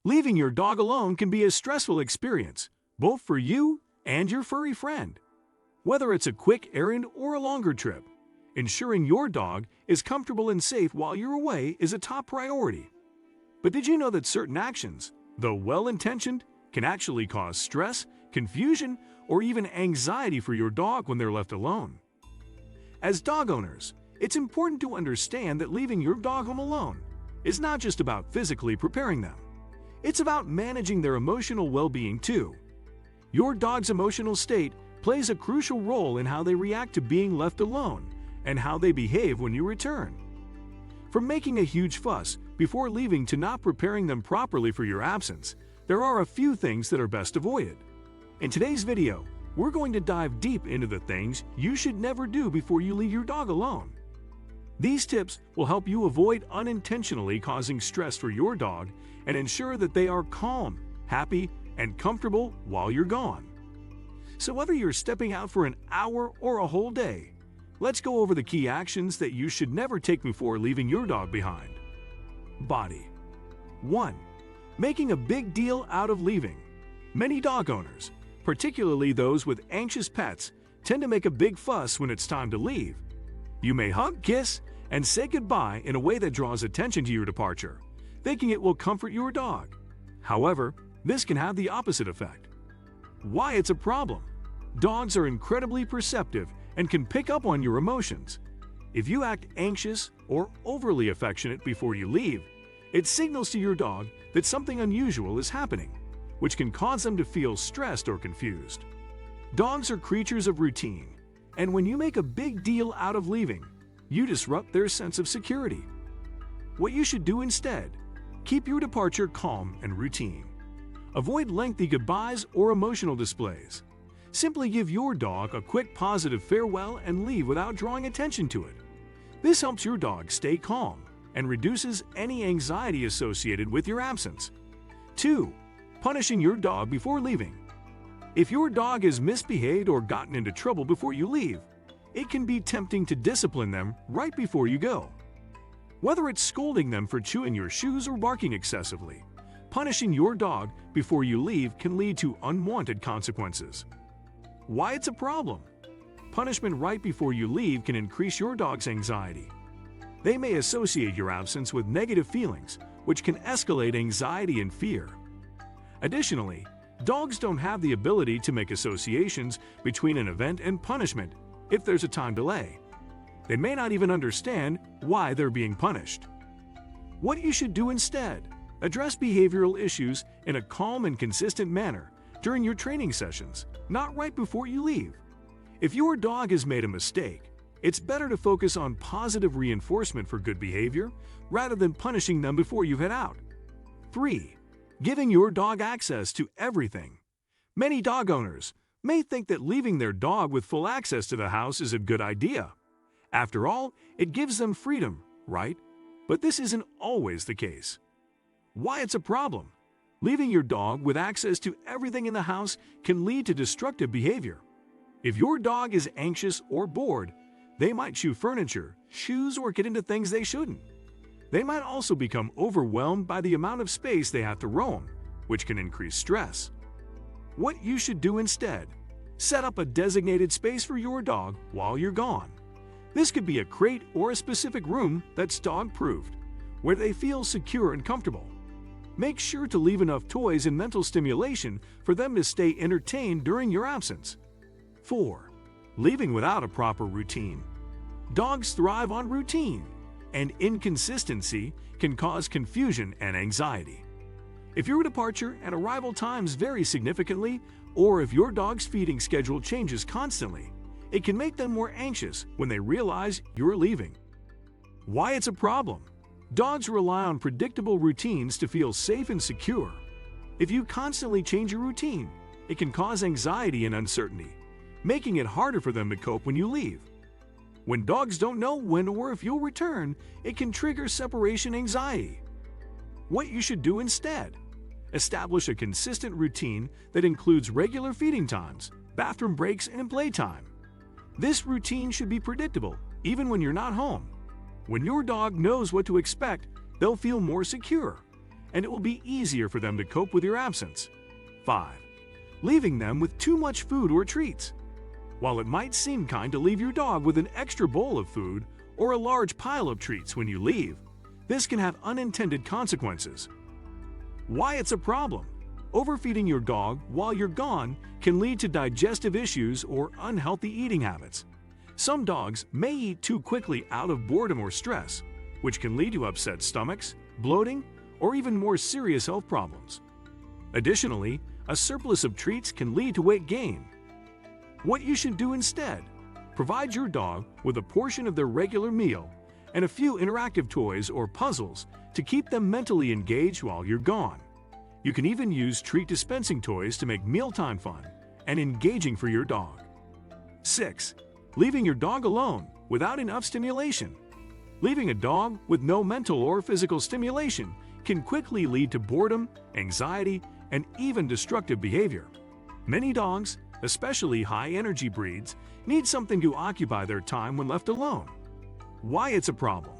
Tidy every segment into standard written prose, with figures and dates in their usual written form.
Leaving your dog alone can be a stressful experience, both for you and your furry friend. Whether it's a quick errand or a longer trip, ensuring your dog is comfortable and safe while you're away is a top priority. But did you know that certain actions, though well-intentioned, can actually cause stress, confusion, or even anxiety for your dog when they're left alone? As dog owners, it's important to understand that leaving your dog home alone is not just about physically preparing them. It's about managing their emotional well-being too. Your dog's emotional state plays a crucial role in how they react to being left alone and how they behave when you return. From making a huge fuss before leaving to not preparing them properly for your absence, there are a few things that are best avoided. In today's video, we're going to dive deep into the things you should never do before you leave your dog alone. These tips will help you avoid unintentionally causing stress for your dog and ensure that they are calm, happy, and comfortable while you're gone. So whether you're stepping out for an hour or a whole day, let's go over the key actions that you should never take before leaving your dog behind. Body. 1. Making a big deal out of leaving. Many dog owners, particularly those with anxious pets, tend to make a big fuss when it's time to leave. You may hug, kiss, and say goodbye in a way that draws attention to your departure, thinking it will comfort your dog. However, this can have the opposite effect. Why it's a problem? Dogs are incredibly perceptive and can pick up on your emotions. If you act anxious or overly affectionate before you leave, it signals to your dog that something unusual is happening, which can cause them to feel stressed or confused. Dogs are creatures of routine, and when you make a big deal out of leaving, you disrupt their sense of security. What you should do instead: keep your departure calm and routine. Avoid lengthy goodbyes or emotional displays. Simply give your dog a quick positive farewell and leave without drawing attention to it. This helps your dog stay calm and reduces any anxiety associated with your absence. 2. Punishing your dog before leaving. If your dog has misbehaved or gotten into trouble before you leave, it can be tempting to discipline them right before you go. Whether it's scolding them for chewing your shoes or barking excessively, punishing your dog before you leave can lead to unwanted consequences. Why it's a problem? Punishment right before you leave can increase your dog's anxiety. They may associate your absence with negative feelings, which can escalate anxiety and fear. Additionally, dogs don't have the ability to make associations between an event and punishment if there's a time delay. They may not even understand why they're being punished. What you should do instead: address behavioral issues in a calm and consistent manner during your training sessions, not right before you leave. If your dog has made a mistake, it's better to focus on positive reinforcement for good behavior rather than punishing them before you head out. 3. Giving your dog access to everything. Many dog owners may think that leaving their dog with full access to the house is a good idea. After all, it gives them freedom, right? But this isn't always the case. Why it's a problem? Leaving your dog with access to everything in the house can lead to destructive behavior. If your dog is anxious or bored, they might chew furniture, shoes, or get into things they shouldn't. They might also become overwhelmed by the amount of space they have to roam, which can increase stress. What you should do instead: set up a designated space for your dog while you're gone. This could be a crate or a specific room that's dog-proofed, where they feel secure and comfortable. Make sure to leave enough toys and mental stimulation for them to stay entertained during your absence. 4. Leaving without a proper routine. Dogs thrive on routine, and inconsistency can cause confusion and anxiety. If your departure and arrival times vary significantly, or if your dog's feeding schedule changes constantly, it can make them more anxious when they realize you're leaving. Why it's a problem? Dogs rely on predictable routines to feel safe and secure. If you constantly change your routine, it can cause anxiety and uncertainty, making it harder for them to cope when you leave. When dogs don't know when or if you'll return, it can trigger separation anxiety. What you should do instead: establish a consistent routine that includes regular feeding times, bathroom breaks, and playtime. This routine should be predictable, even when you're not home. When your dog knows what to expect, they'll feel more secure, and it will be easier for them to cope with your absence. 5. Leaving them with too much food or treats. While it might seem kind to leave your dog with an extra bowl of food or a large pile of treats when you leave, this can have unintended consequences. Why it's a problem. Overfeeding your dog while you're gone can lead to digestive issues or unhealthy eating habits. Some dogs may eat too quickly out of boredom or stress, which can lead to upset stomachs, bloating, or even more serious health problems. Additionally, a surplus of treats can lead to weight gain. What you should do instead: provide your dog with a portion of their regular meal and a few interactive toys or puzzles to keep them mentally engaged while you're gone. You can even use treat dispensing toys to make mealtime fun and engaging for your dog. 6. Leaving your dog alone without enough stimulation. Leaving a dog with no mental or physical stimulation can quickly lead to boredom, anxiety, and even destructive behavior. Many dogs, especially high-energy breeds, need something to occupy their time when left alone. Why it's a problem.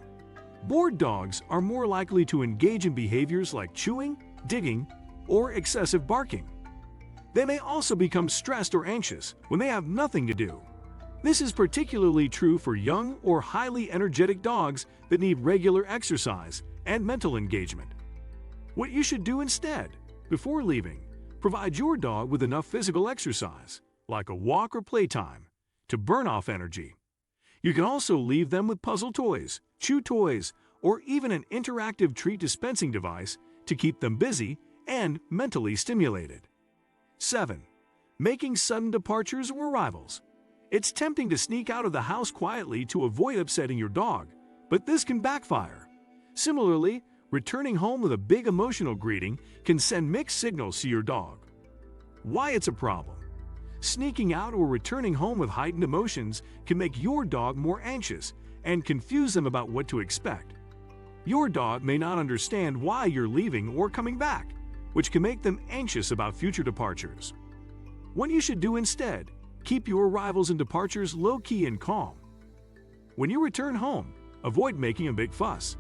Bored dogs are more likely to engage in behaviors like chewing, digging, or excessive barking. They may also become stressed or anxious when they have nothing to do. This is particularly true for young or highly energetic dogs that need regular exercise and mental engagement. What you should do instead: before leaving, provide your dog with enough physical exercise, like a walk or playtime, to burn off energy. You can also leave them with puzzle toys, chew toys, or even an interactive treat dispensing device to keep them busy and mentally stimulated. 7. Making sudden departures or arrivals. It's tempting to sneak out of the house quietly to avoid upsetting your dog, but this can backfire. Similarly, returning home with a big emotional greeting can send mixed signals to your dog. Why it's a problem. Sneaking out or returning home with heightened emotions can make your dog more anxious and confuse them about what to expect. Your dog may not understand why you're leaving or coming back, which can make them anxious about future departures. What you should do instead: keep your arrivals and departures low-key and calm. When you return home, avoid making a big fuss.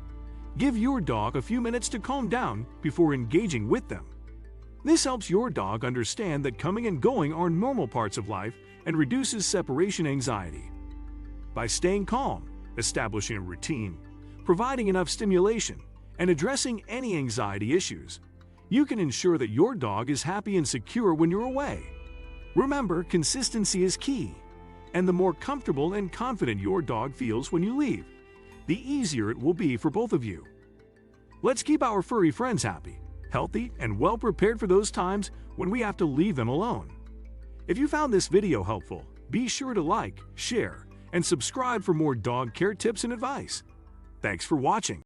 Give your dog a few minutes to calm down before engaging with them. This helps your dog understand that coming and going are normal parts of life and reduces separation anxiety. By staying calm, establishing a routine, providing enough stimulation, and addressing any anxiety issues, you can ensure that your dog is happy and secure when you're away. Remember, consistency is key, and the more comfortable and confident your dog feels when you leave, the easier it will be for both of you. Let's keep our furry friends happy, healthy, and well prepared for those times when we have to leave them alone. If you found this video helpful, be sure to like, share, and subscribe for more dog care tips and advice. Thanks for watching.